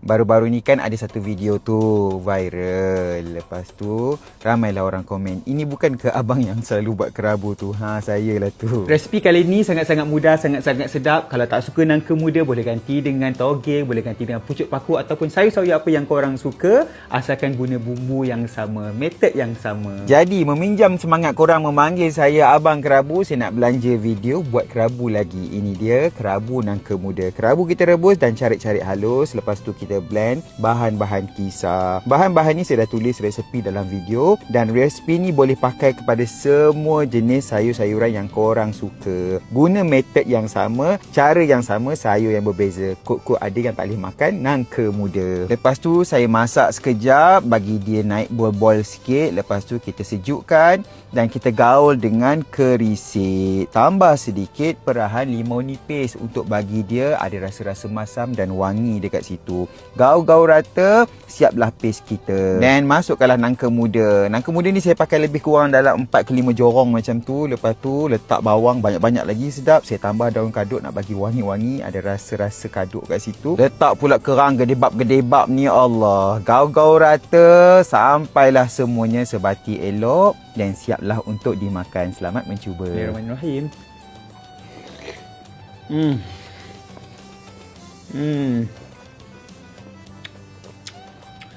Baru-baru ni kan ada satu video tu viral. Lepas tu ramailah orang komen, ini bukan ke abang yang selalu buat kerabu tu? Ha, saya lah tu. Resipi kali ni sangat-sangat mudah, sangat-sangat sedap. Kalau tak suka nangka muda, boleh ganti dengan toge, boleh ganti dengan pucuk paku ataupun sayur-sayur apa yang korang suka, asalkan guna bumbu yang sama, metod yang sama. Jadi meminjam semangat korang memanggil saya abang kerabu, saya nak belanja video buat kerabu lagi. Ini dia kerabu nangka muda. Kerabu kita rebus dan carik-carik halus. Lepas tu kita blend bahan-bahan kisar. Bahan-bahan ni saya dah tulis resepi dalam video, dan resepi ni boleh pakai kepada semua jenis sayur-sayuran yang korang suka. Guna metod yang sama, cara yang sama, sayur yang berbeza. Kod-kod ada yang tak boleh makan nangka muda. Lepas tu saya masak sekejap bagi dia naik bol-bol sikit. Lepas tu kita sejukkan dan kita gaul dengan kerisik. Tambah sedikit perahan limau nipis untuk bagi dia ada rasa-rasa masam dan wangi dekat situ. Gaul-gaul rata, siaplah paste kita. Dan masukkanlah nangka muda. Nangka muda ni saya pakai lebih kurang dalam 4 ke 5 jorong macam tu. Lepas tu letak bawang banyak-banyak lagi, sedap. Saya tambah daun kadut nak bagi wangi-wangi, ada rasa-rasa kadut kat situ. Letak pula kerang gedebab-gedebab ni, Allah. Gaul-gaul rata sampailah semuanya sebati elok dan siaplah untuk dimakan. Selamat mencuba. Bismillahirrahmanirrahim.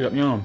Sedapnya.